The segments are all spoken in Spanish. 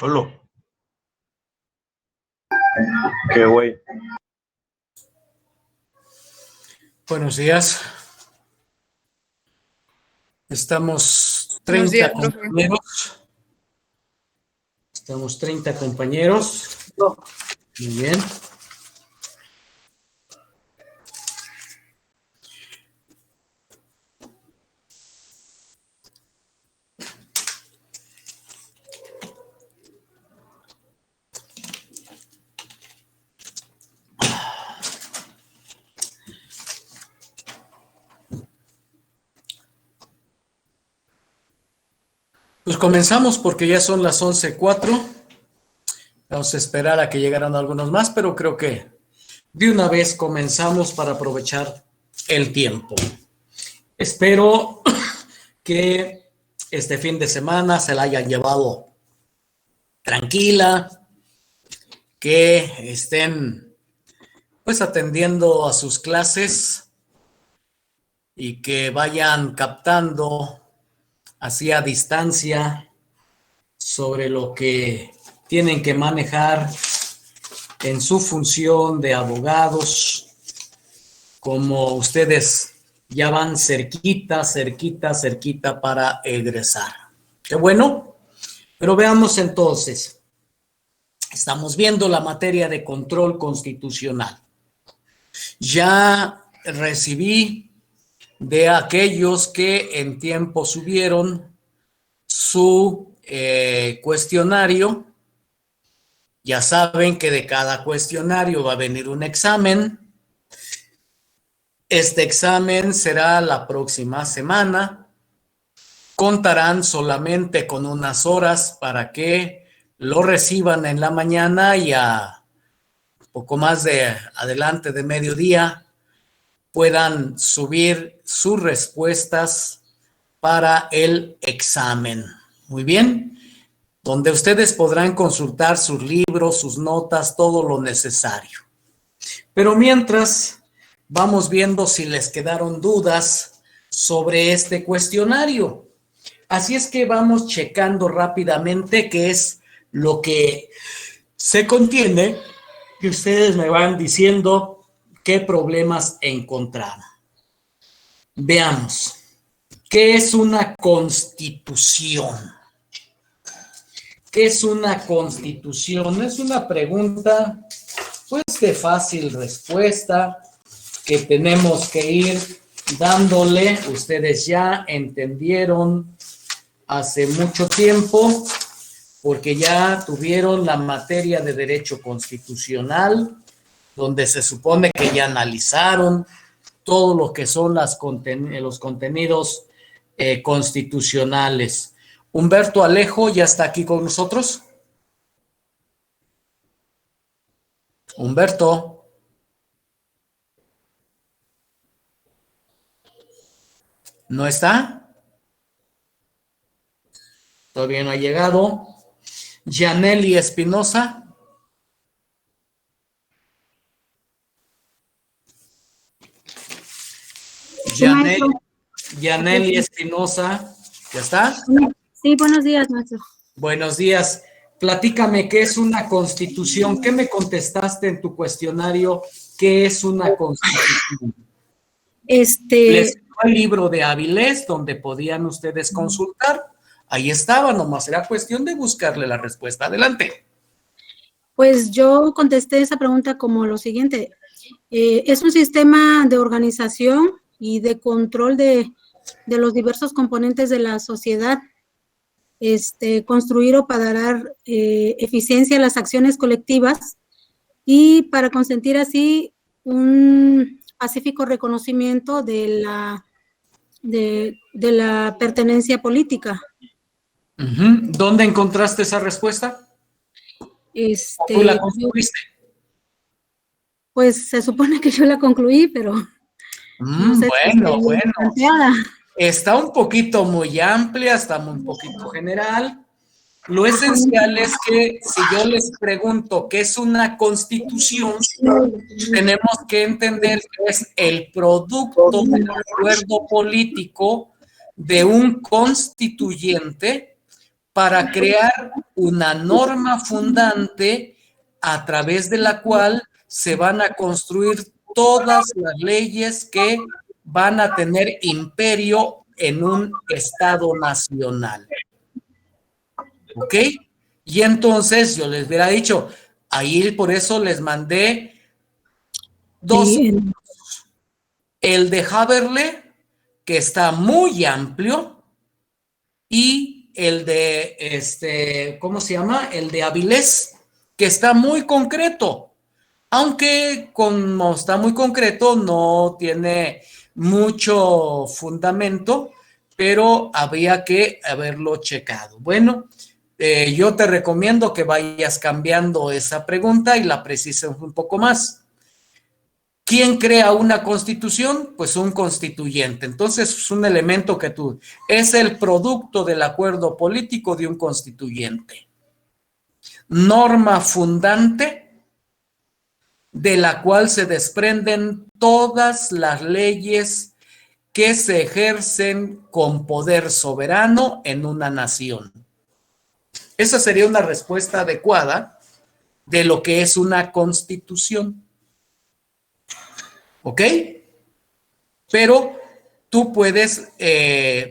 Solo. Qué güey. Buenos días. Estamos 30 Buenos días, compañeros. Estamos 30 compañeros. Muy bien. Pues comenzamos porque ya son las 11:04. Vamos a esperar a que llegaran algunos más, pero creo que de una vez comenzamos para aprovechar el tiempo. Espero que este fin de semana se la hayan llevado tranquila, que estén pues atendiendo a sus clases y que vayan captando así a distancia sobre lo que tienen que manejar en su función de abogados, como ustedes ya van cerquita para egresar. Qué bueno, pero veamos entonces. Estamos viendo la materia de control constitucional. Ya recibí de aquellos que en tiempo subieron su cuestionario. Ya saben que de cada cuestionario va a venir un examen. Este examen será la próxima semana. Contarán solamente con unas horas para que lo reciban en la mañana y a poco más de adelante de mediodía puedan subir sus respuestas para el examen. Muy bien, donde ustedes podrán consultar sus libros, sus notas, todo lo necesario. Pero mientras, vamos viendo si les quedaron dudas sobre este cuestionario. Así es que vamos checando rápidamente qué es lo que se contiene y ustedes me van diciendo qué problemas encontraron. Veamos, ¿qué es una constitución? ¿Qué es una constitución? Es una pregunta, pues, de fácil respuesta que tenemos que ir dándole. Ustedes ya entendieron hace mucho tiempo, porque ya tuvieron la materia de derecho constitucional, donde se supone que ya analizaron todo lo que son los contenidos constitucionales. Humberto Alejo ya está aquí con nosotros. Humberto. ¿No está? Todavía no ha llegado. Yaneli Espinosa. Yaneli Espinosa. ¿Ya está? Sí, buenos días, maestro. Buenos días. Platícame, ¿qué es una constitución? ¿Qué me contestaste en tu cuestionario? ¿Qué es una constitución? Les dio el libro de Avilés, donde podían ustedes consultar. Ahí estaba, nomás era cuestión de buscarle la respuesta. Adelante. Pues yo contesté esa pregunta como lo siguiente. Es un sistema de organización y de control de los diversos componentes de la sociedad, construido para dar eficiencia a las acciones colectivas y para consentir así un pacífico reconocimiento de la pertenencia política. ¿Dónde encontraste esa respuesta? ¿Tú la concluiste? Pues se supone que yo la concluí, pero no sé bueno. Está un poquito muy amplia, está un poquito general. Lo esencial es que si yo les pregunto qué es una constitución, tenemos que entender que es el producto del acuerdo político de un constituyente para crear una norma fundante a través de la cual se van a construir todas las leyes que van a tener imperio en un Estado nacional. ¿Ok? Y entonces yo les hubiera dicho, ahí por eso les mandé dos. Sí, El de Haberle, que está muy amplio, y el de, ¿cómo se llama? El de Avilés, que está muy concreto. Aunque como está muy concreto, no tiene mucho fundamento, pero había que haberlo checado. Bueno, yo te recomiendo que vayas cambiando esa pregunta y la precises un poco más. ¿Quién crea una constitución? Pues un constituyente. Entonces es un elemento que es el producto del acuerdo político de un constituyente. Norma fundante de la cual se desprenden todas las leyes que se ejercen con poder soberano en una nación. Esa sería una respuesta adecuada de lo que es una constitución. ¿Ok? Pero tú puedes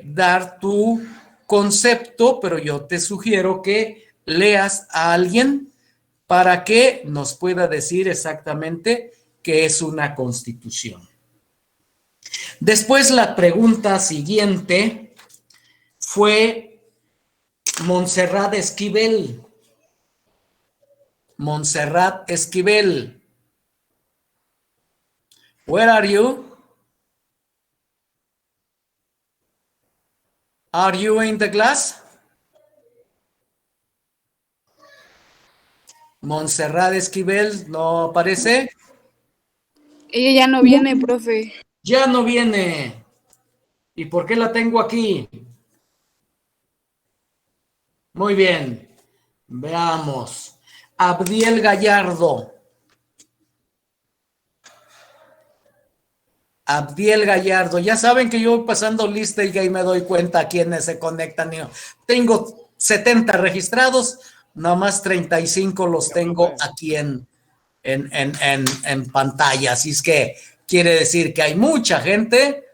dar tu concepto, pero yo te sugiero que leas a alguien para que nos pueda decir exactamente qué es una constitución. Después la pregunta siguiente fue Montserrat Esquivel. Montserrat Esquivel. Where are you? Are you in the class? Montserrat Esquivel, ¿no aparece? Ella ya no viene, profe. Ya no viene. ¿Y por qué la tengo aquí? Muy bien. Veamos. Abdiel Gallardo. Abdiel Gallardo. Ya saben que yo voy pasando lista y ahí me doy cuenta a quiénes se conectan. Tengo 70 registrados, nomás 35 los tengo aquí en pantalla. Así es que quiere decir que hay mucha gente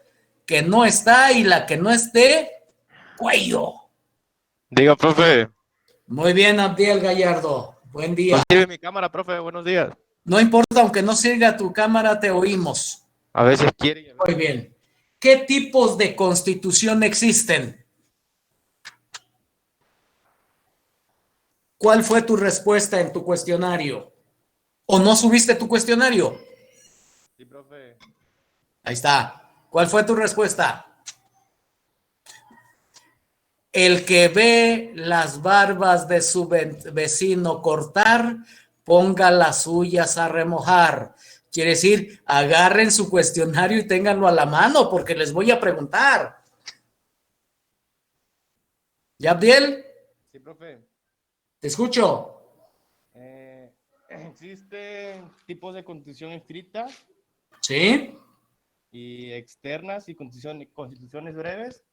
que no está y la que no esté, cuello. Diga, profe. Muy bien, Abdiel Gallardo. Buen día. No sirve mi cámara, profe. Buenos días. No importa, aunque no sirva tu cámara, te oímos. A veces quiere. Muy bien. ¿Qué tipos de constitución existen? ¿Cuál fue tu respuesta en tu cuestionario? ¿O no subiste tu cuestionario? Sí, profe. Ahí está. ¿Cuál fue tu respuesta? El que ve las barbas de su vecino cortar, ponga las suyas a remojar. Quiere decir, agarren su cuestionario y ténganlo a la mano porque les voy a preguntar. ¿Ya, Abdiel? Sí, profe. Te escucho. Existen tipos de constitución escrita ¿Sí? y externas y constituciones breves.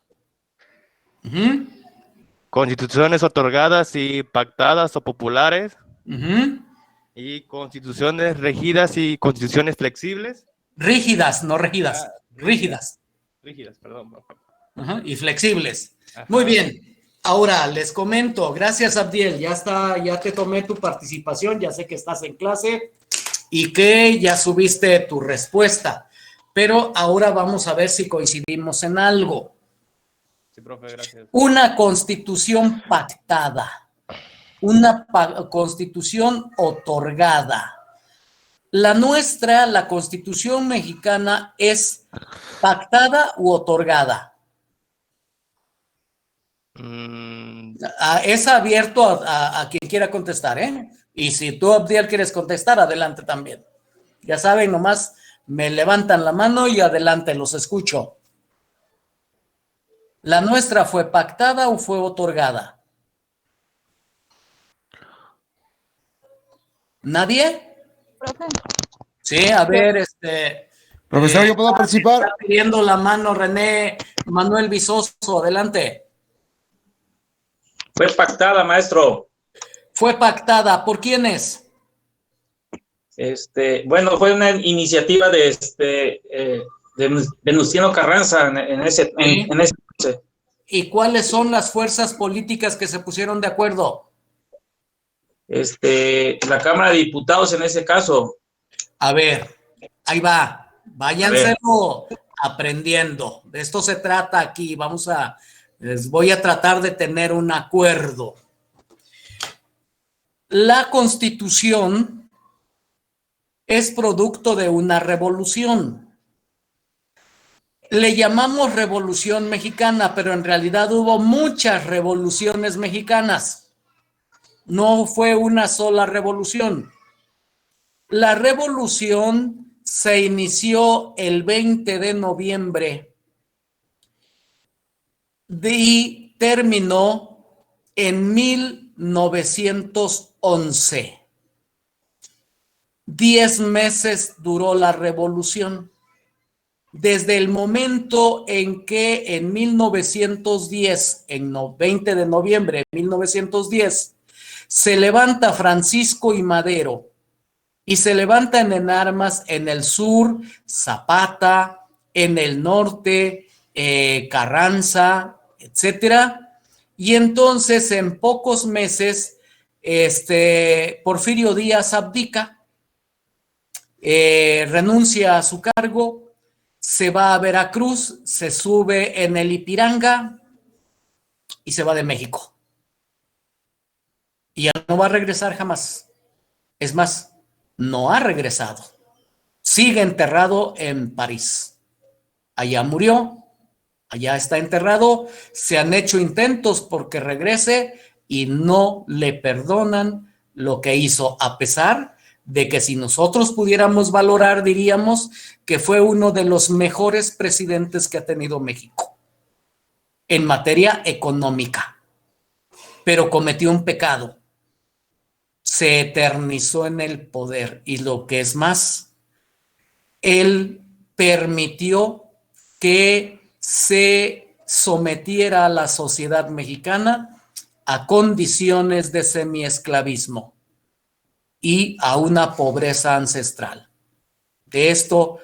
Uh-huh. Constituciones otorgadas y pactadas o populares. Uh-huh. Y constituciones rígidas y constituciones flexibles. Rígidas, no rígidas. Rígidas. Rígidas, perdón. Uh-huh. Y flexibles. Ajá. Muy bien. Ahora les comento, gracias Abdiel, ya te tomé tu participación, ya sé que estás en clase y que ya subiste tu respuesta, pero ahora vamos a ver si coincidimos en algo. Sí, profe, gracias. Una constitución pactada, una constitución otorgada. La nuestra, la Constitución mexicana, ¿es pactada u otorgada? Es abierto a quien quiera contestar, ¿eh? Y si tú, Abdiel, quieres contestar, adelante también. Ya saben, nomás me levantan la mano y adelante, los escucho. ¿La nuestra fue pactada o fue otorgada? ¿Nadie? Profe. Sí, a ver, Profesor, ¿yo puedo participar? Está pidiendo la mano René Manuel Vizoso, adelante. Fue pactada, maestro. Fue pactada. ¿Por quiénes? Bueno, fue una iniciativa de Venustiano Carranza en ese. ¿Y cuáles son las fuerzas políticas que se pusieron de acuerdo? La Cámara de Diputados en ese caso. A ver, ahí va. Váyanselo aprendiendo. De esto se trata aquí. Les voy a tratar de tener un acuerdo. La Constitución es producto de una revolución. Le llamamos Revolución Mexicana, pero en realidad hubo muchas revoluciones mexicanas. No fue una sola revolución. La revolución se inició el 20 de noviembre y terminó en 1911. 10 meses duró la revolución. Desde el momento en que en 1910, en 20 de noviembre de 1910, se levanta Francisco y Madero y se levantan en armas en el sur Zapata, en el norte Carranza, etcétera. Y entonces en pocos meses Porfirio Díaz abdica, renuncia a su cargo, se va a Veracruz, se sube en el Ipiranga y se va de México. Y ya no va a regresar jamás. Es más, no ha regresado. Sigue enterrado en París. Allá murió, allá está enterrado. Se han hecho intentos porque regrese y no le perdonan lo que hizo, a pesar de que si nosotros pudiéramos valorar, diríamos que fue uno de los mejores presidentes que ha tenido México en materia económica, pero cometió un pecado, se eternizó en el poder y lo que es más, él permitió que se sometiera a la sociedad mexicana a condiciones de semiesclavismo y a una pobreza ancestral. Eso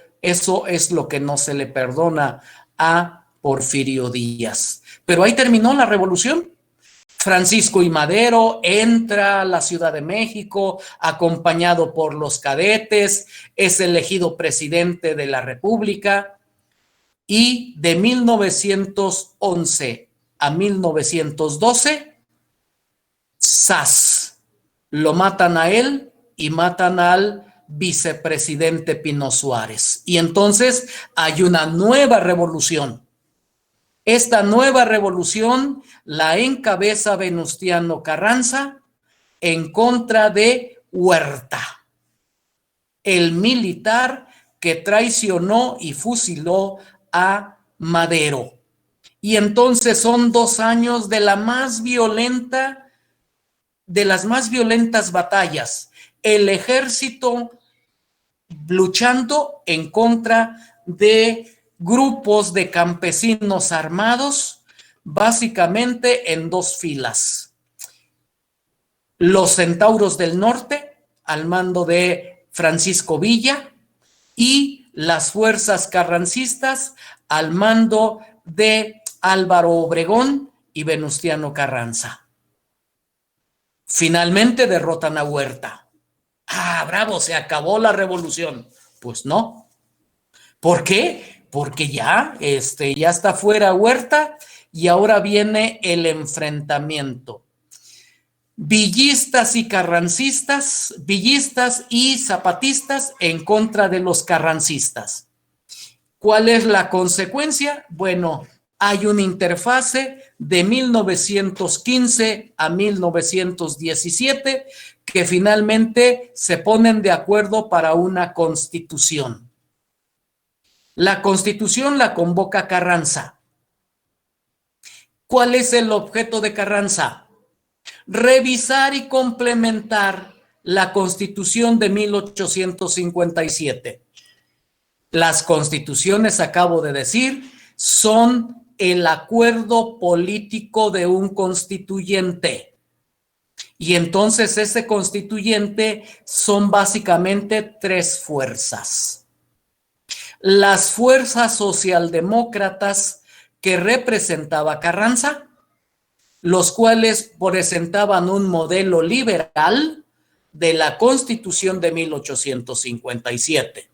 es lo que no se le perdona a Porfirio Díaz. Pero ahí terminó la revolución. Francisco y Madero entra a la Ciudad de México acompañado por los cadetes, es elegido presidente de la República y de 1911 a 1912, ¡zas!, lo matan a él y matan al vicepresidente Pino Suárez. Y entonces hay una nueva revolución. Esta nueva revolución la encabeza Venustiano Carranza en contra de Huerta, el militar que traicionó y fusiló a Madero. Y entonces son 2 años de las más violentas batallas. El ejército luchando en contra de grupos de campesinos armados, básicamente en 2 filas. Los Centauros del Norte, al mando de Francisco Villa, y las fuerzas carrancistas, al mando de Álvaro Obregón y Venustiano Carranza. Finalmente derrotan a Huerta. ¡Ah, bravo! Se acabó la revolución. Pues no. ¿Por qué? Porque ya está fuera Huerta y ahora viene el enfrentamiento. Villistas y carrancistas, villistas y zapatistas en contra de los carrancistas. ¿Cuál es la consecuencia? Bueno, hay una interfase de 1915 a 1917 que finalmente se ponen de acuerdo para una constitución. La constitución la convoca Carranza. ¿Cuál es el objeto de Carranza? Revisar y complementar la Constitución de 1857. Las constituciones, acabo de decir, son el acuerdo político de un constituyente. Y entonces ese constituyente son básicamente tres fuerzas. Las fuerzas socialdemócratas que representaba Carranza, los cuales presentaban un modelo liberal de la Constitución de 1857.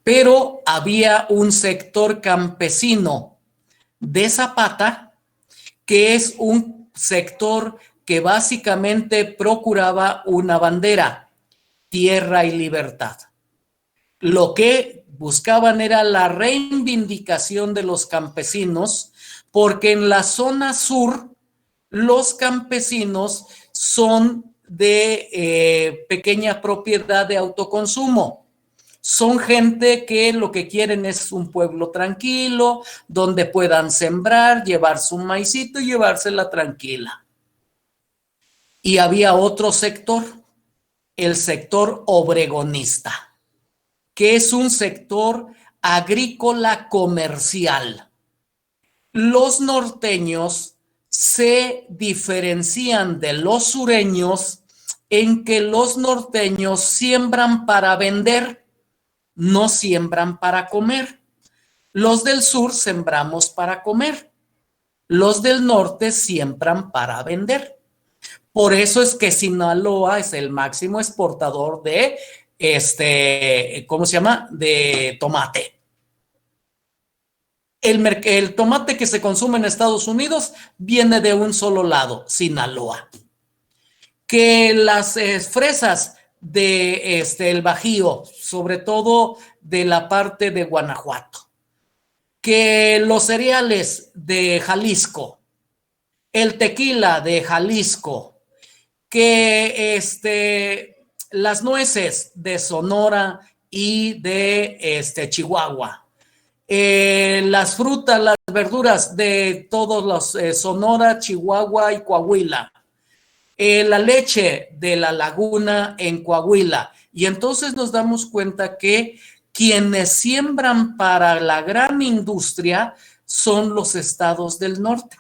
Pero había un sector campesino de Zapata, que es un sector que básicamente procuraba una bandera, tierra y libertad. Lo que buscaban era la reivindicación de los campesinos, porque en la zona sur los campesinos son de pequeña propiedad de autoconsumo. Son gente que lo que quieren es un pueblo tranquilo, donde puedan sembrar, llevar su maicito y llevársela tranquila. Y había otro sector, el sector obregonista, que es un sector agrícola comercial. Los norteños se diferencian de los sureños en que los norteños siembran para vender, no siembran para comer. Los del sur sembramos para comer. Los del norte siembran para vender. Por eso es que Sinaloa es el máximo exportador de ¿cómo se llama? De tomate. El tomate que se consume en Estados Unidos viene de un solo lado, Sinaloa. Que las fresas de el Bajío, sobre todo de la parte de Guanajuato. Que los cereales de Jalisco, el tequila de Jalisco, que las nueces de Sonora y de Chihuahua, las frutas, las verduras de todos los Sonora, Chihuahua y Coahuila, la leche de la laguna en Coahuila. Y entonces nos damos cuenta que quienes siembran para la gran industria son los estados del norte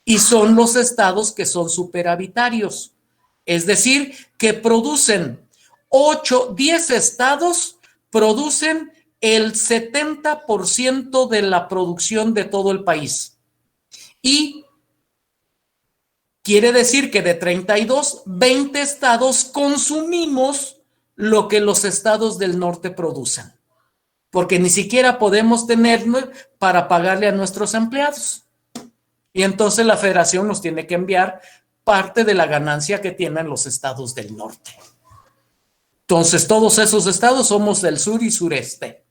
y son los estados que son superavitarios. Es decir, que producen 10 estados producen el 70% de la producción de todo el país. Y quiere decir que de 32, 20 estados consumimos lo que los estados del norte producen. Porque ni siquiera podemos tener para pagarle a nuestros empleados. Y entonces la federación nos tiene que enviar parte de la ganancia que tienen los estados del norte. Entonces, todos esos estados somos del sur y sureste.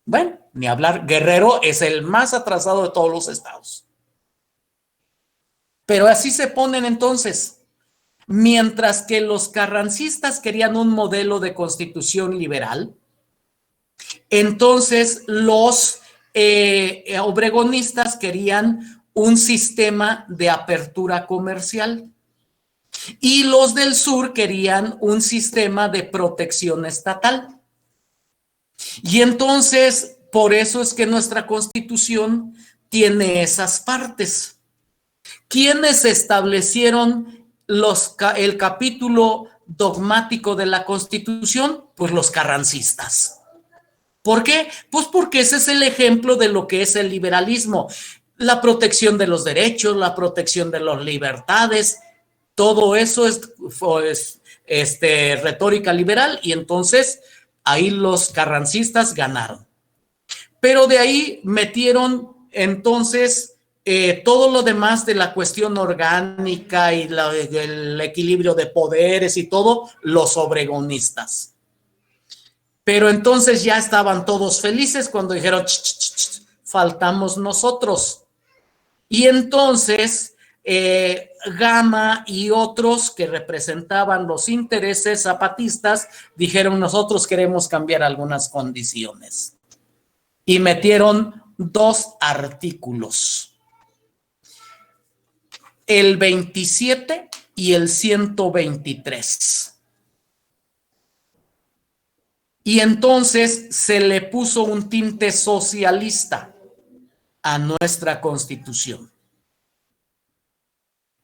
Bueno, ni hablar, Guerrero es el más atrasado de todos los estados. Pero así se ponen entonces. Mientras que los carrancistas querían un modelo de constitución liberal, entonces los obregonistas querían un sistema de apertura comercial y los del sur querían un sistema de protección estatal. Y entonces, por eso es que nuestra Constitución tiene esas partes. ¿Quiénes establecieron el capítulo dogmático de la Constitución? Pues los carrancistas. ¿Por qué? Pues porque ese es el ejemplo de lo que es el liberalismo. La protección de los derechos, la protección de las libertades, todo eso es retórica liberal y entonces ahí los carrancistas ganaron. Pero de ahí metieron entonces todo lo demás de la cuestión orgánica y el equilibrio de poderes y todo, los obregonistas. Pero entonces ya estaban todos felices cuando dijeron, faltamos nosotros. Y entonces Gama y otros que representaban los intereses zapatistas dijeron, nosotros queremos cambiar algunas condiciones. Y metieron 2 artículos. El 27 y el 123. Y entonces se le puso un tinte socialista a nuestra Constitución.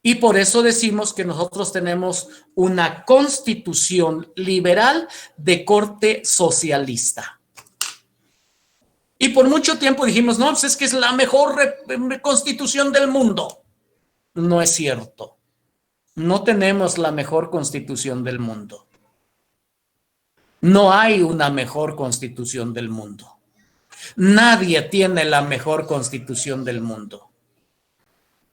Y por eso decimos que nosotros tenemos una Constitución liberal de corte socialista. Y por mucho tiempo dijimos, no, pues es que es la mejor Constitución del mundo. No es cierto. No tenemos la mejor Constitución del mundo. No hay una mejor Constitución del mundo. Nadie tiene la mejor Constitución del mundo.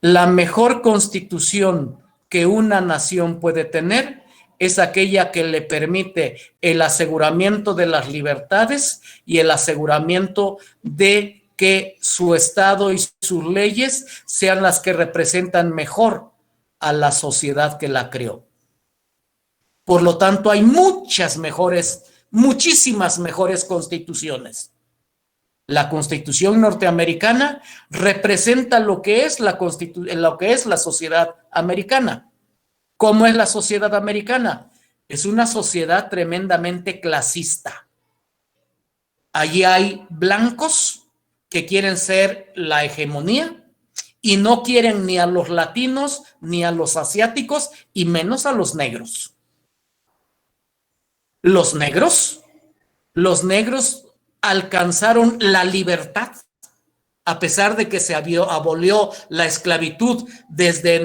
La mejor Constitución que una nación puede tener es aquella que le permite el aseguramiento de las libertades y el aseguramiento de que su Estado y sus leyes sean las que representan mejor a la sociedad que la creó. Por lo tanto, hay muchísimas mejores constituciones. La Constitución norteamericana representa lo que es la sociedad americana. ¿Cómo es la sociedad americana? Es una sociedad tremendamente clasista. Allí hay blancos que quieren ser la hegemonía y no quieren ni a los latinos ni a los asiáticos y menos a los negros. Los negros alcanzaron la libertad, a pesar de que se abolió la esclavitud desde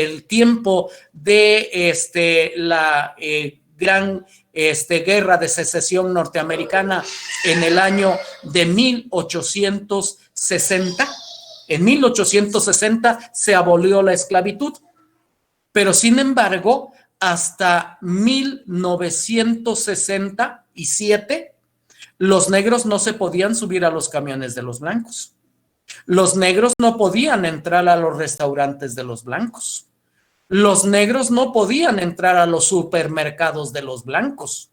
el tiempo de la gran guerra de secesión norteamericana en el año de 1860. En 1860 se abolió la esclavitud, pero sin embargo, hasta 1967, los negros no se podían subir a los camiones de los blancos. Los negros no podían entrar a los restaurantes de los blancos. Los negros no podían entrar a los supermercados de los blancos.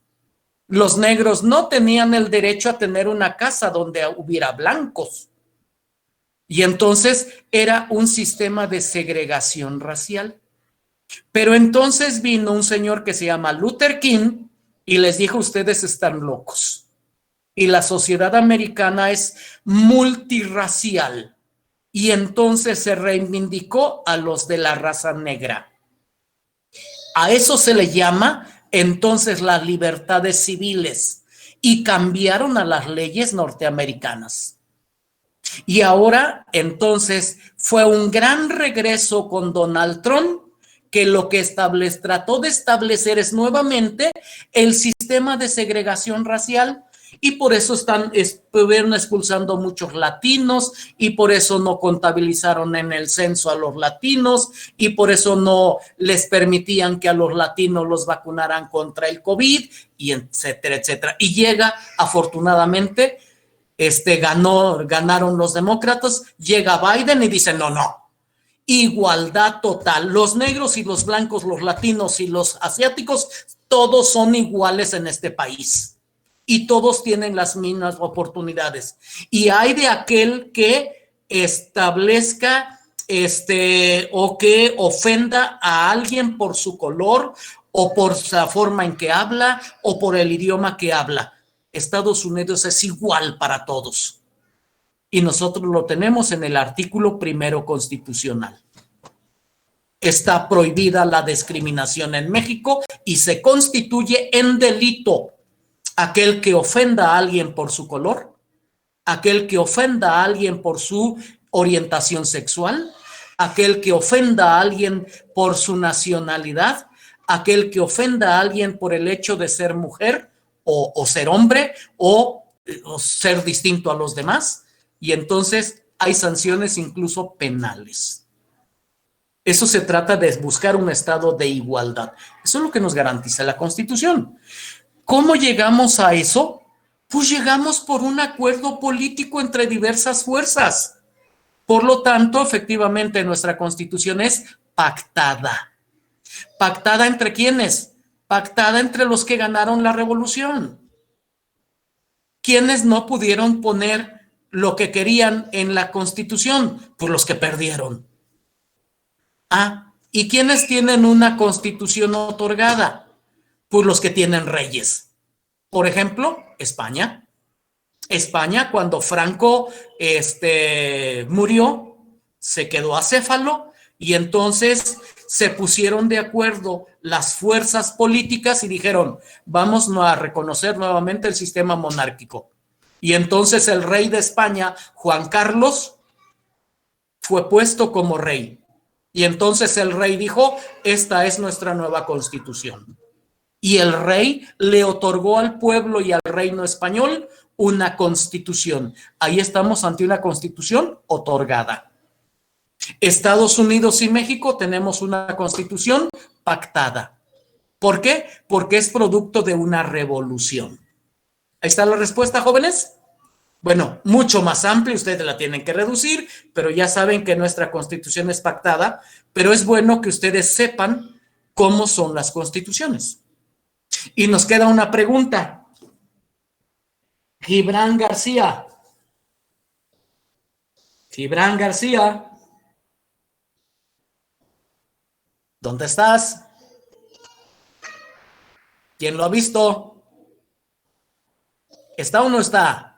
Los negros no tenían el derecho a tener una casa donde hubiera blancos. Y entonces era un sistema de segregación racial. Pero entonces vino un señor que se llama Luther King y les dijo, ustedes están locos. Y la sociedad americana es multirracial. Y entonces se reivindicó a los de la raza negra. A eso se le llama entonces las libertades civiles y cambiaron a las leyes norteamericanas. Y ahora entonces fue un gran regreso con Donald Trump, que lo que trató de establecer es nuevamente el sistema de segregación racial. Y por eso estuvieron expulsando muchos latinos y por eso no contabilizaron en el censo a los latinos y por eso no les permitían que a los latinos los vacunaran contra el COVID y etcétera, etcétera. Y llega, afortunadamente, ganaron los demócratas, llega Biden y dice no, igualdad total. Los negros y los blancos, los latinos y los asiáticos, todos son iguales en este país. Y todos tienen las mismas oportunidades. Y hay de aquel que establezca o que ofenda a alguien por su color o por la forma en que habla o por el idioma que habla. Estados Unidos es igual para todos. Y nosotros lo tenemos en el artículo 1 constitucional. Está prohibida la discriminación en México y se constituye en delito aquel que ofenda a alguien por su color, aquel que ofenda a alguien por su orientación sexual, aquel que ofenda a alguien por su nacionalidad, aquel que ofenda a alguien por el hecho de ser mujer o ser hombre o ser distinto a los demás. Y entonces hay sanciones incluso penales. Eso se trata de buscar un estado de igualdad. Eso es lo que nos garantiza la Constitución. ¿Cómo llegamos a eso? Pues llegamos por un acuerdo político entre diversas fuerzas. Por lo tanto, efectivamente, nuestra Constitución es pactada. ¿Pactada entre quiénes? Pactada entre los que ganaron la revolución. ¿Quiénes no pudieron poner lo que querían en la Constitución? Pues los que perdieron. ¿Y quiénes tienen una Constitución otorgada? Pues los que tienen reyes. Por ejemplo, España. España, cuando Franco murió, se quedó acéfalo y entonces se pusieron de acuerdo las fuerzas políticas y dijeron, vamos a reconocer nuevamente el sistema monárquico. Y entonces el rey de España, Juan Carlos, fue puesto como rey. Y entonces el rey dijo, esta es nuestra nueva constitución. Y el rey le otorgó al pueblo y al reino español una constitución. Ahí estamos ante una constitución otorgada. Estados Unidos y México tenemos una constitución pactada. ¿Por qué? Porque es producto de una revolución. Ahí está la respuesta, jóvenes. Bueno, mucho más amplia, ustedes la tienen que reducir, pero ya saben que nuestra constitución es pactada, pero es bueno que ustedes sepan cómo son las constituciones. Y nos queda una pregunta. Gibran García. Gibran García. ¿Dónde estás? ¿Quién lo ha visto? ¿Está o no está?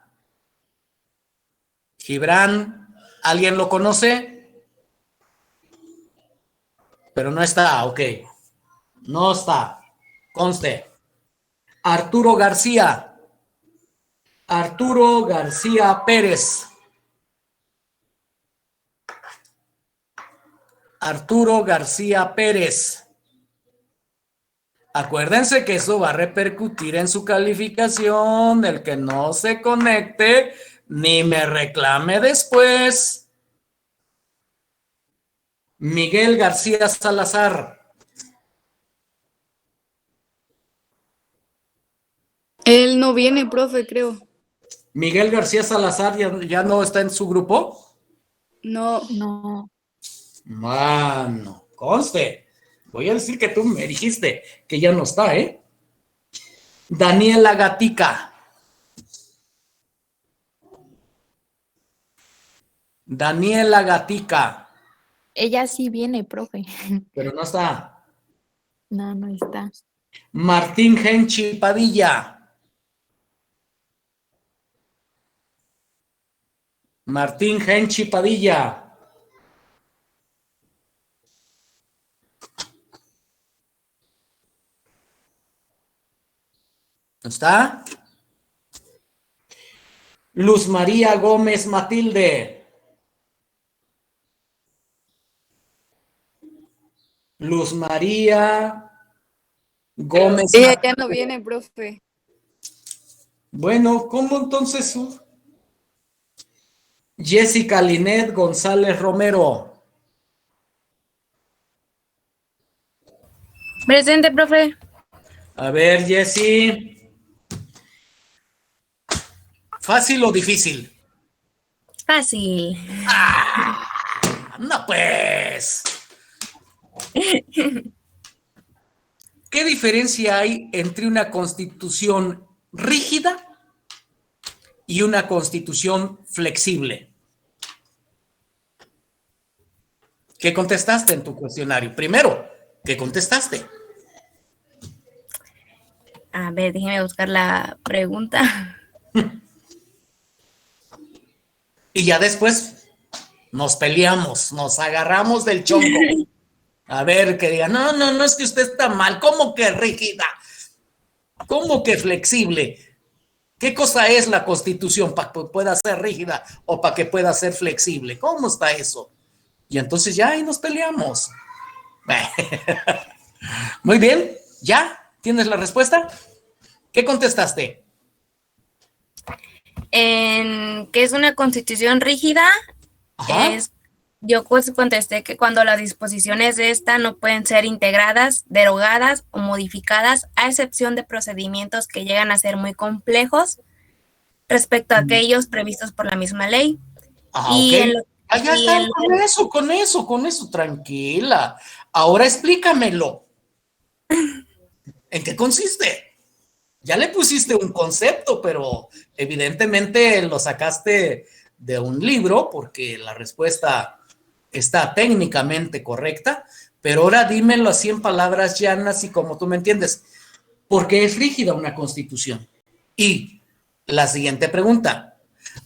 Gibran, ¿alguien lo conoce? Pero no está, ok. No está. Conste. Arturo García. Arturo García Pérez. Arturo García Pérez. Acuérdense que eso va a repercutir en su calificación. El que no se conecte, ni me reclame después. Miguel García Salazar. Él no viene, profe, creo. Miguel García Salazar ya no está en su grupo. No. No. Mano, conste. Voy a decir que tú me dijiste que ya no está, ¿eh? Daniela Gatica. Daniela Gatica. Ella sí viene, profe. Pero no está. No, no está. Martín Genchi Padilla. Martín Genchi Padilla. ¿No está? Luz María Gómez Matilde. Luz María Gómez. Ella ya no viene, profe. Bueno, ¿cómo entonces? Jessica Linet González Romero. Presente, profe. A ver, Jessy. ¿Fácil o difícil? Fácil. No, pues. ¿Qué diferencia hay entre una constitución rígida y una constitución flexible? ¿Qué contestaste en tu cuestionario? Primero, ¿qué contestaste? A ver, déjeme buscar la pregunta. Y ya después nos peleamos, nos agarramos del chongo. A ver, que digan, no, es que usted está mal. ¿Cómo que rígida? ¿Cómo que flexible? ¿Qué cosa es la Constitución para que pueda ser rígida o para que pueda ser flexible? ¿Cómo está eso? Y entonces ya ahí nos peleamos. Muy bien, ¿ya? ¿Tienes la respuesta? ¿Qué contestaste? En que es una constitución rígida, Ajá. yo pues contesté que cuando las disposiciones de esta no pueden ser integradas, derogadas o modificadas, a excepción de procedimientos que llegan a ser muy complejos respecto a aquellos previstos por la misma ley. Y Ok. Ya está, con eso, tranquila. Ahora explícamelo. ¿En qué consiste? Ya le pusiste un concepto, pero evidentemente lo sacaste de un libro porque la respuesta está técnicamente correcta, pero ahora dímelo así en palabras llanas y como tú me entiendes. ¿Por qué es rígida una constitución? ¿Y La siguiente pregunta.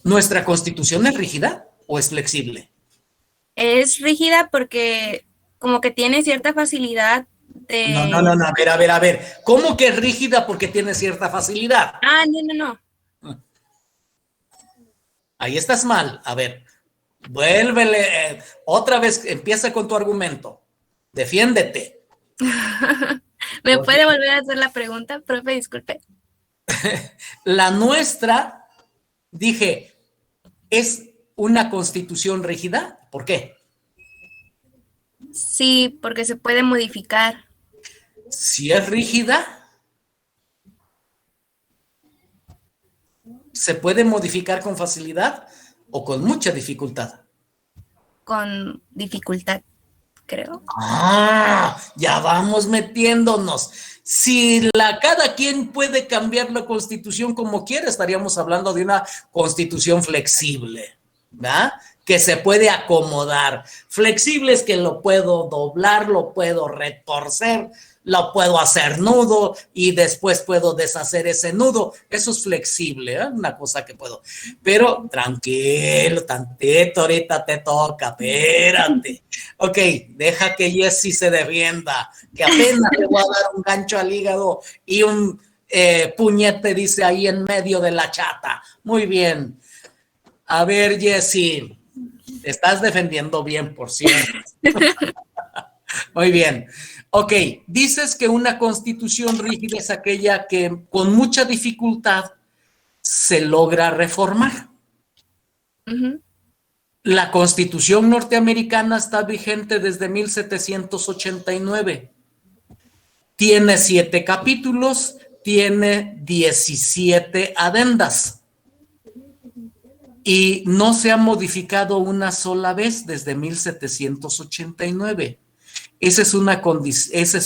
¿Nuestra Constitución es rígida o es flexible? Es rígida porque como que tiene cierta facilidad de... No. A ver. ¿Cómo que es rígida porque tiene cierta facilidad? Ah, no. Ahí estás mal. A ver, vuélvele. Otra vez, empieza con tu argumento. Defiéndete. ¿Me puede volver a hacer la pregunta, profe? Disculpe. La nuestra, dije, ¿es una constitución rígida? ¿Por qué? Sí, porque se puede modificar. Si es rígida, ¿se puede modificar con facilidad o con mucha dificultad? Con dificultad, creo. Ya vamos metiéndonos. Si cada quien puede cambiar la constitución como quiera, estaríamos hablando de una constitución flexible, ¿verdad? Que se puede acomodar. Flexible es que lo puedo doblar, lo puedo retorcer, lo puedo hacer nudo y después puedo deshacer ese nudo. Eso es flexible, ¿eh? Una cosa que puedo. Pero tranquilo, tantito, ahorita te toca, espérate. Ok, deja que Jessy se defienda, que apenas le voy a dar un gancho al hígado y un puñete, dice ahí en medio de la chata. Muy bien. A ver, Jessy, te estás defendiendo bien, por cierto. Muy bien. Ok, dices que una constitución rígida es aquella que con mucha dificultad se logra reformar. Uh-huh. La Constitución norteamericana está vigente desde 1789. Tiene 7 capítulos, tiene 17 adendas y no se ha modificado una sola vez desde 1789. ¿Esa es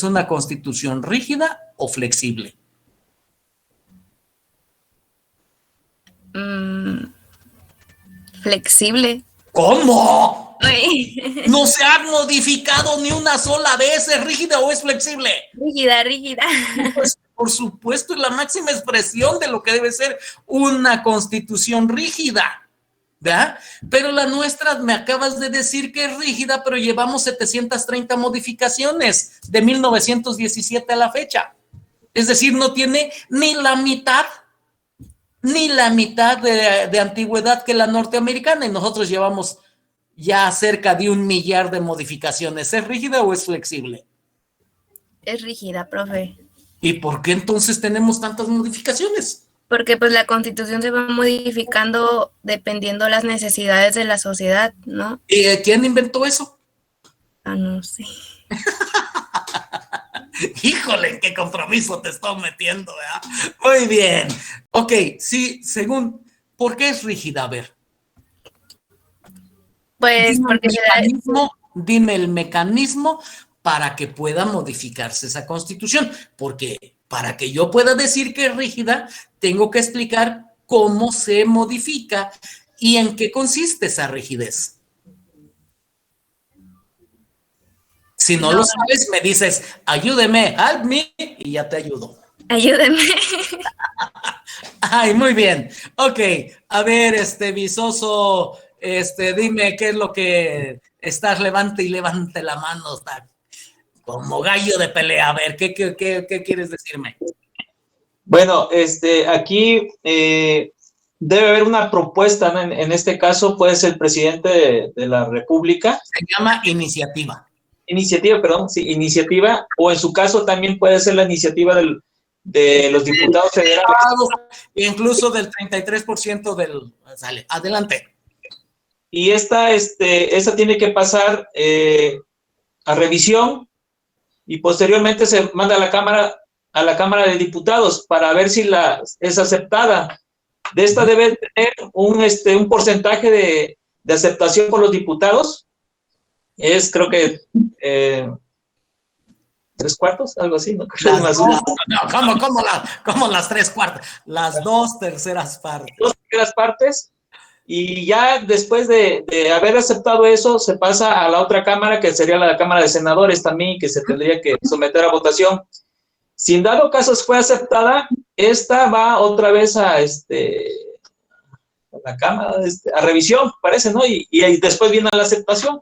una constitución rígida o flexible? Flexible. ¿Cómo? Uy. No se ha modificado ni una sola vez. ¿Es rígida o es flexible? Rígida. Pues, por supuesto, es la máxima expresión de lo que debe ser una constitución rígida, ¿verdad? Pero la nuestra, me acabas de decir que es rígida, pero llevamos 730 modificaciones de 1917 a la fecha. Es decir, no tiene ni la mitad de antigüedad que la norteamericana, y nosotros llevamos ya cerca de 1 millar de modificaciones. ¿Es rígida o es flexible? Es rígida, profe. ¿Y por qué entonces tenemos tantas modificaciones? Porque pues la Constitución se va modificando dependiendo las necesidades de la sociedad, ¿no? ¿Y quién inventó eso? No sé. Híjole, qué compromiso te estoy metiendo, ¿verdad? Muy bien. Ok, sí, ¿por qué es rígida? A ver. Pues porque dime el mecanismo para que pueda modificarse esa Constitución, porque para que yo pueda decir que es rígida, tengo que explicar cómo se modifica y en qué consiste esa rigidez. Si no lo sabes, me dices, ayúdeme, help me, y ya te ayudo. Ayúdeme. Ay, muy bien. Ok, a ver, Visoso, dime qué es lo que estás, levante la mano, está como gallo de pelea. A ver, ¿qué quieres decirme? Bueno, aquí debe haber una propuesta, ¿no? En este caso puede ser el presidente de la República. Se llama iniciativa. Iniciativa, o en su caso también puede ser la iniciativa de los diputados federales. Incluso del 33% del... Sale, adelante. Y esta tiene que pasar a revisión y posteriormente se manda a la Cámara de Diputados para ver si es aceptada. De esta debe tener un porcentaje de aceptación por los diputados. Es, creo que 3/4, algo así, ¿no? ¿Cómo las 3/4? Las 2/3 partes. 2/3 partes. Y ya después de haber aceptado eso, se pasa a la otra cámara, que sería la Cámara de Senadores también, que se tendría que someter a votación. Si en dado caso fue aceptada, esta va otra vez a la Cámara, a revisión, parece, ¿no? Y después viene la aceptación.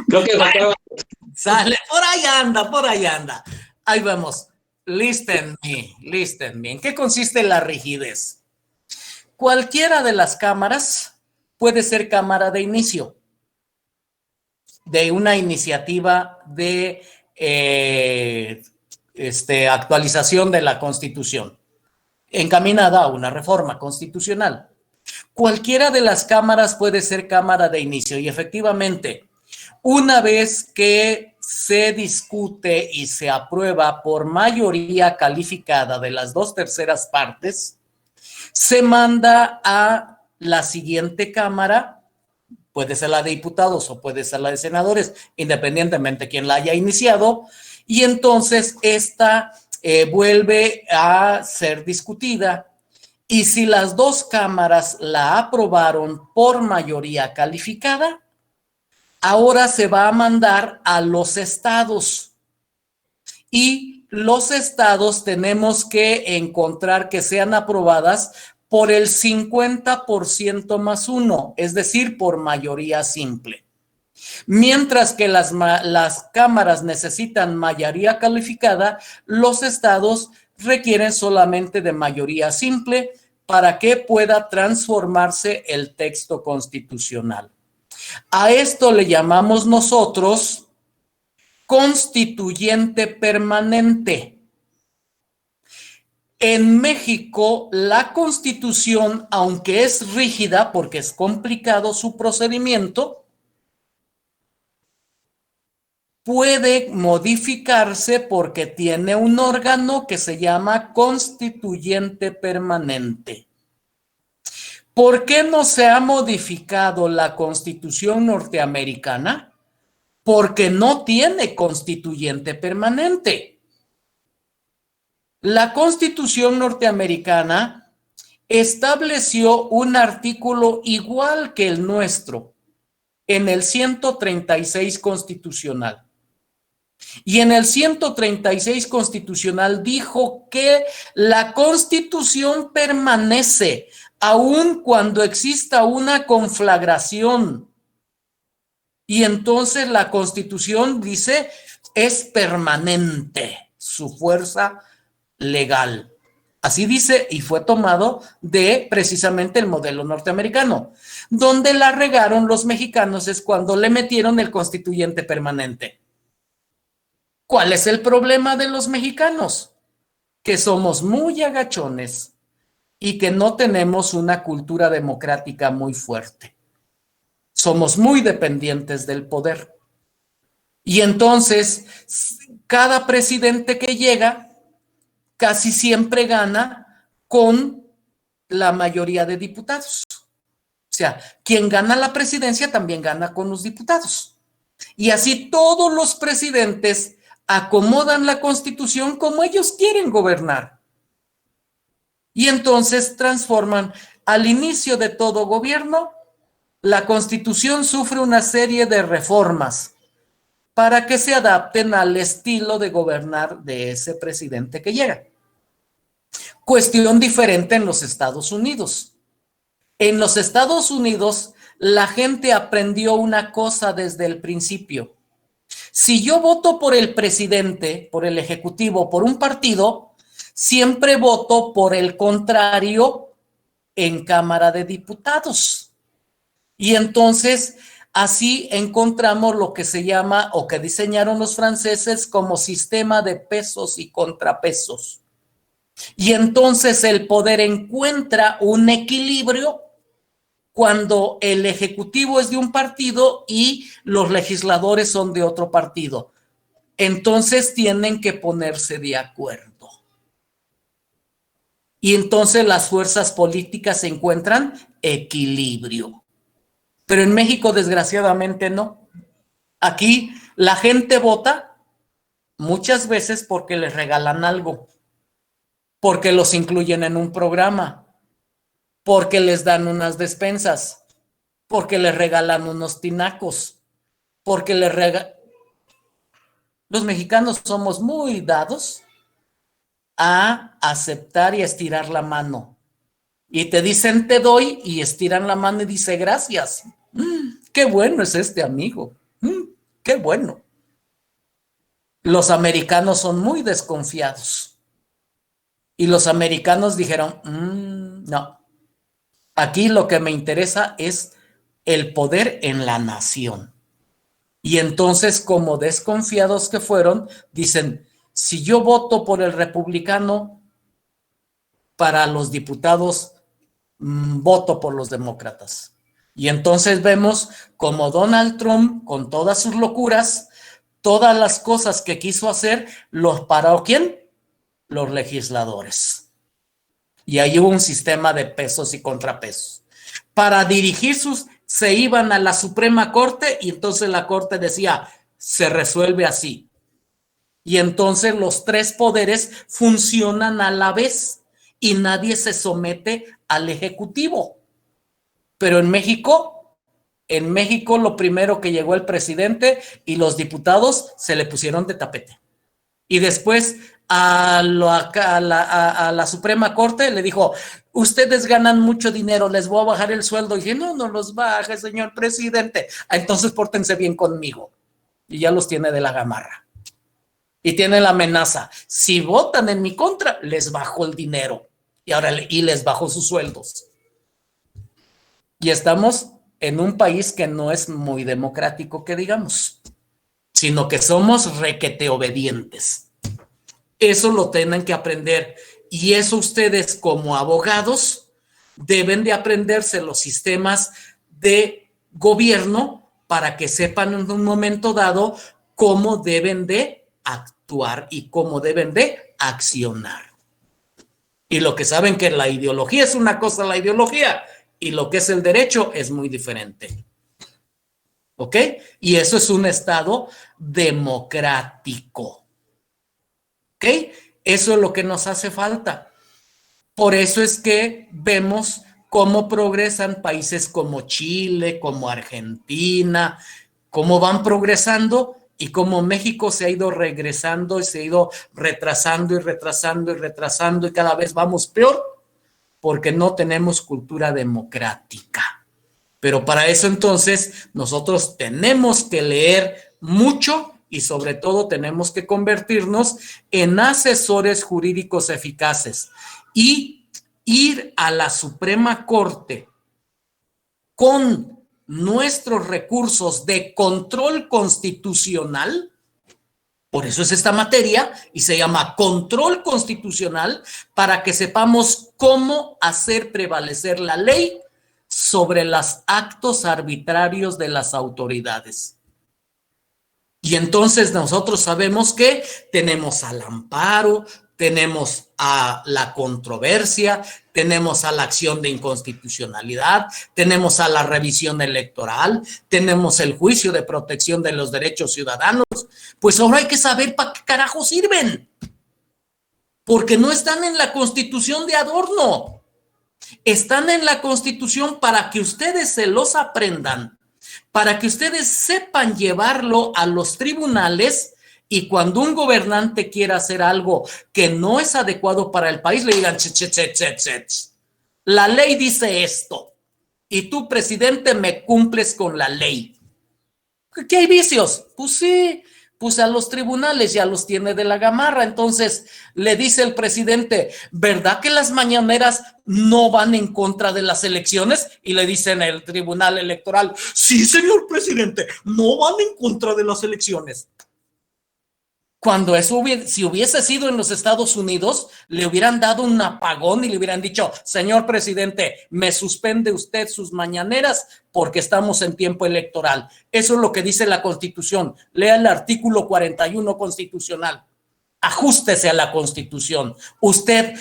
Creo que faltaba. Sale, por ahí anda, por ahí anda. Ahí vemos. Listen me. ¿En qué consiste la rigidez? Cualquiera de las cámaras puede ser cámara de inicio de una iniciativa de actualización de la Constitución, encaminada a una reforma constitucional. Cualquiera de las cámaras puede ser cámara de inicio y efectivamente, una vez que se discute y se aprueba por mayoría calificada de las 2/3 partes, se manda a la siguiente cámara, puede ser la de diputados o puede ser la de senadores, independientemente de quién la haya iniciado, y entonces esta vuelve a ser discutida, y si las dos cámaras la aprobaron por mayoría calificada, ahora se va a mandar a los estados, y los estados tenemos que encontrar que sean aprobadas por el 50% más 1, es decir, por mayoría simple. Mientras que las cámaras necesitan mayoría calificada, los estados requieren solamente de mayoría simple para que pueda transformarse el texto constitucional. A esto le llamamos nosotros constituyente permanente. En México, la Constitución, aunque es rígida porque es complicado su procedimiento, puede modificarse porque tiene un órgano que se llama constituyente permanente. ¿Por qué no se ha modificado la Constitución norteamericana? Porque no tiene constituyente permanente. La Constitución norteamericana estableció un artículo igual que el nuestro en el 136 constitucional. Y en el 136 constitucional dijo que la Constitución permanece aun cuando exista una conflagración. Y entonces la Constitución dice es permanente su fuerza legal. Así dice, y fue tomado de precisamente el modelo norteamericano. Donde la regaron los mexicanos es cuando le metieron el constituyente permanente. ¿Cuál es el problema de los mexicanos? Que somos muy agachones y que no tenemos una cultura democrática muy fuerte. Somos muy dependientes del poder. Y entonces, cada presidente que llega casi siempre gana con la mayoría de diputados. O sea, quien gana la presidencia también gana con los diputados. Y así todos los presidentes acomodan la Constitución como ellos quieren gobernar. Y entonces transforman al inicio de todo gobierno, la Constitución sufre una serie de reformas para que se adapten al estilo de gobernar de ese presidente que llega. Cuestión diferente en los Estados Unidos. En los Estados Unidos, la gente aprendió una cosa desde el principio. Si yo voto por el presidente, por el ejecutivo, por un partido, siempre voto por el contrario en Cámara de Diputados. Y entonces, así encontramos lo que se llama, o que diseñaron los franceses como sistema de pesos y contrapesos. Y entonces el poder encuentra un equilibrio cuando el ejecutivo es de un partido y los legisladores son de otro partido. Entonces tienen que ponerse de acuerdo. Y entonces las fuerzas políticas encuentran equilibrio. Pero en México, desgraciadamente, no. Aquí la gente vota muchas veces porque les regalan algo, porque los incluyen en un programa, porque les dan unas despensas, porque les regalan unos tinacos, porque les regalan... Los mexicanos somos muy dados a aceptar y a estirar la mano. Y te dicen te doy y estiran la mano y dice gracias. Qué bueno es este amigo. Qué bueno. Los americanos son muy desconfiados. Y los americanos dijeron, no. Aquí lo que me interesa es el poder en la nación. Y entonces, como desconfiados que fueron, dicen, si yo voto por el republicano, para los diputados, voto por los demócratas. Y entonces vemos como Donald Trump, con todas sus locuras, todas las cosas que quiso hacer, los paró ¿quién? Los legisladores. Y ahí hubo un sistema de pesos y contrapesos. Para dirigir se iban a la Suprema Corte y entonces la Corte decía, se resuelve así. Y entonces los tres poderes funcionan a la vez y nadie se somete al Ejecutivo. Pero en México lo primero que llegó el presidente y los diputados se le pusieron de tapete. Y después a la Suprema Corte le dijo, ustedes ganan mucho dinero, les voy a bajar el sueldo. Y dije, no los baje, señor presidente. Entonces pórtense bien conmigo. Y ya los tiene de la gamarra. Y tiene la amenaza, si votan en mi contra, les bajo el dinero. Y les bajo sus sueldos. Y estamos en un país que no es muy democrático, que digamos, sino que somos requete obedientes. Eso lo tienen que aprender. Y eso ustedes como abogados deben de aprenderse los sistemas de gobierno para que sepan en un momento dado cómo deben de actuar y cómo deben de accionar. Y lo que saben que la ideología es una cosa, la ideología, y lo que es el derecho es muy diferente. ¿Ok? Y eso es un estado democrático. ¿Ok? Eso es lo que nos hace falta. Por eso es que vemos cómo progresan países como Chile, como Argentina, cómo van progresando y cómo México se ha ido regresando y se ha ido retrasando y cada vez vamos peor porque no tenemos cultura democrática. Pero para eso entonces nosotros tenemos que leer mucho y sobre todo tenemos que convertirnos en asesores jurídicos eficaces y ir a la Suprema Corte con nuestros recursos de control constitucional. Por eso es esta materia y se llama control constitucional, para que sepamos cómo hacer prevalecer la ley sobre los actos arbitrarios de las autoridades. Y entonces nosotros sabemos que tenemos al amparo, tenemos a la controversia, tenemos a la acción de inconstitucionalidad, tenemos a la revisión electoral, tenemos el juicio de protección de los derechos ciudadanos. Pues ahora hay que saber para qué carajo sirven, porque no están en la Constitución de adorno, están en la Constitución para que ustedes se los aprendan, para que ustedes sepan llevarlo a los tribunales. Y cuando un gobernante quiera hacer algo que no es adecuado para el país, le digan, la ley dice esto, y tú, presidente, me cumples con la ley. ¿Qué hay vicios? Pues sí, pues a los tribunales ya los tiene de la gamarra. Entonces le dice el presidente, ¿verdad que las mañaneras no van en contra de las elecciones? Y le dicen el tribunal electoral, sí, señor presidente, no van en contra de las elecciones. Cuando eso si hubiese sido en los Estados Unidos, le hubieran dado un apagón y le hubieran dicho, señor presidente, me suspende usted sus mañaneras porque estamos en tiempo electoral. Eso es lo que dice la Constitución. Lea el artículo 41 constitucional. Ajústese a la Constitución. Usted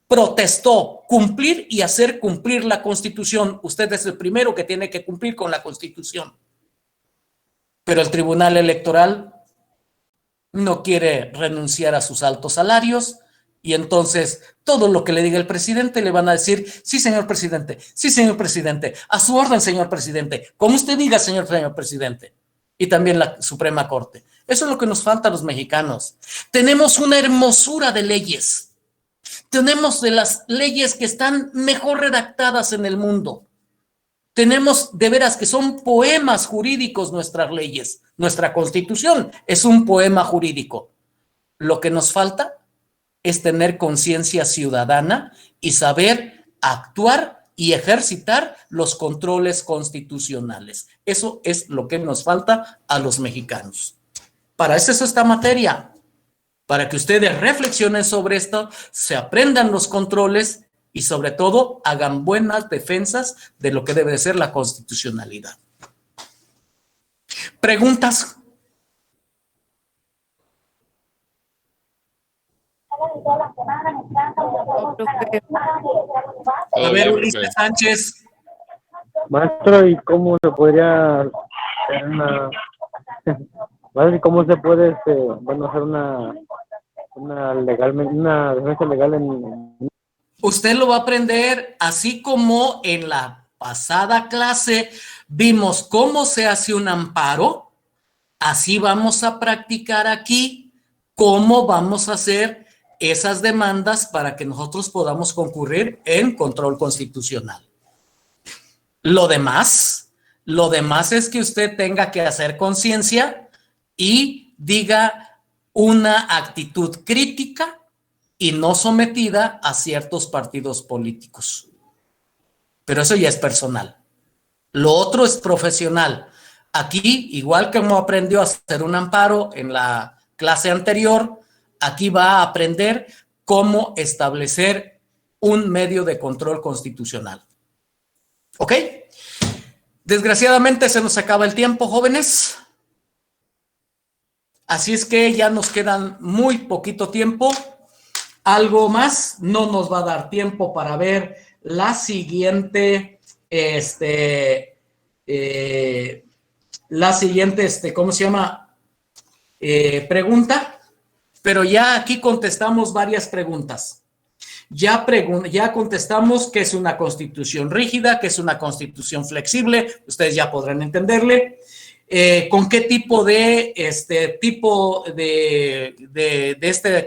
protestó cumplir y hacer cumplir la Constitución. Usted es el primero que tiene que cumplir con la Constitución. Pero el Tribunal Electoral no quiere renunciar a sus altos salarios y entonces todo lo que le diga el presidente le van a decir, sí, señor presidente, a su orden, señor presidente, como usted diga, señor presidente. Y también la Suprema Corte. Eso es lo que nos falta a los mexicanos. Tenemos una hermosura de leyes. Tenemos de las leyes que están mejor redactadas en el mundo. Tenemos de veras que son poemas jurídicos nuestras leyes. Nuestra Constitución es un poema jurídico. Lo que nos falta es tener conciencia ciudadana y saber actuar y ejercitar los controles constitucionales. Eso es lo que nos falta a los mexicanos. Para eso es esta materia, para que ustedes reflexionen sobre esto, se aprendan los controles y sobre todo hagan buenas defensas de lo que debe de ser la constitucionalidad. ¿Preguntas? No, profe. A ver, Ulises Sánchez. Maestro, ¿y cómo se podría hacer cómo se puede hacer una defensa legal en... Usted lo va a aprender así como en la pasada clase vimos cómo se hace un amparo, así vamos a practicar aquí cómo vamos a hacer esas demandas para que nosotros podamos concurrir en control constitucional. Lo demás es que usted tenga que hacer conciencia y diga una actitud crítica y no sometida a ciertos partidos políticos. Pero eso ya es personal. Lo otro es profesional. Aquí, igual como aprendió a hacer un amparo en la clase anterior, aquí va a aprender cómo establecer un medio de control constitucional. ¿Ok? Desgraciadamente se nos acaba el tiempo, jóvenes. Así es que ya nos quedan muy poquito tiempo. Algo más, no nos va a dar tiempo para ver la siguiente, ¿cómo se llama? Pregunta, pero ya aquí contestamos varias preguntas. Ya contestamos qué es una constitución rígida, qué es una constitución flexible, ustedes ya podrán entenderle. ¿Con qué tipo de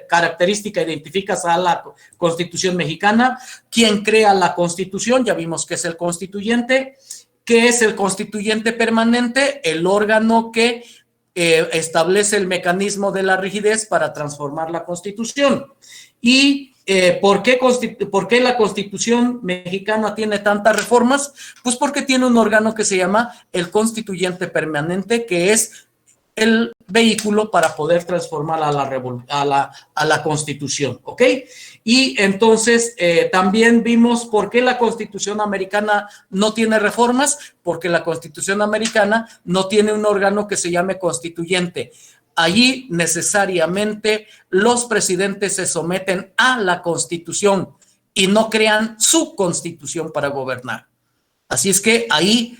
característica identificas a la Constitución mexicana? ¿Quién crea la Constitución? Ya vimos que es el constituyente. ¿Qué es el constituyente permanente? El órgano que establece el mecanismo de la rigidez para transformar la Constitución. Y ¿por qué la Constitución mexicana tiene tantas reformas? Pues porque tiene un órgano que se llama el constituyente permanente, que es el vehículo para poder transformar a la Constitución, ¿ok? Y entonces también vimos por qué la Constitución americana no tiene reformas, porque la Constitución americana no tiene un órgano que se llame constituyente. Allí necesariamente los presidentes se someten a la Constitución y no crean su Constitución para gobernar. Así es que ahí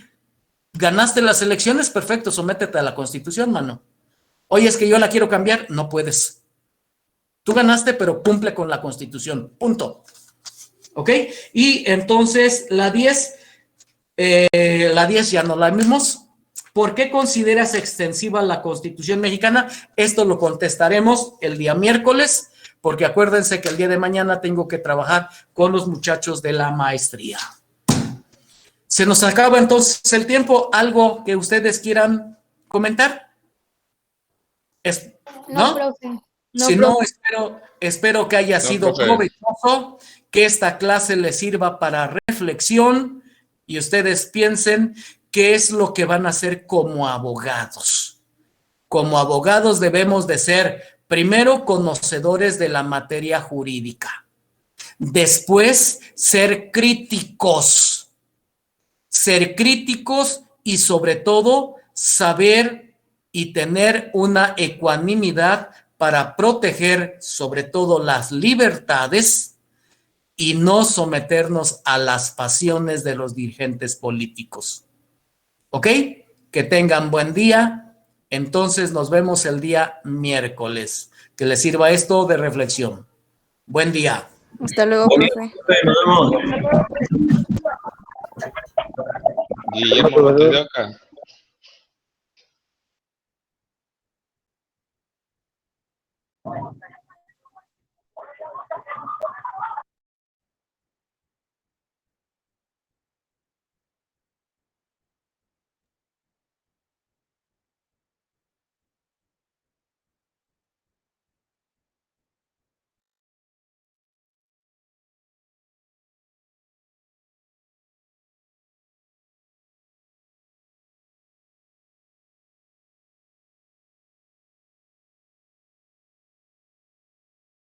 ganaste las elecciones, perfecto, sométete a la Constitución, mano. Oye, es que yo la quiero cambiar, no puedes. Tú ganaste, pero cumple con la Constitución, punto. ¿Ok? Y entonces la 10 ya no la vimos. ¿Por qué consideras extensiva la Constitución mexicana? Esto lo contestaremos el día miércoles, porque acuérdense que el día de mañana tengo que trabajar con los muchachos de la maestría. Se nos acaba entonces el tiempo. ¿Algo que ustedes quieran comentar? ¿No? Profe. Si no, espero que haya sido provechoso, que esta clase les sirva para reflexión y ustedes piensen qué es lo que van a hacer como abogados. Como abogados debemos de ser, primero, conocedores de la materia jurídica. Después, ser críticos. Ser críticos y, sobre todo, saber y tener una ecuanimidad para proteger, sobre todo, las libertades y no someternos a las pasiones de los dirigentes políticos. ¿Ok? Que tengan buen día. Entonces nos vemos el día miércoles. Que les sirva esto de reflexión. Buen día. Hasta luego, profe. Nos vemos. Guillermo, no te dio acá.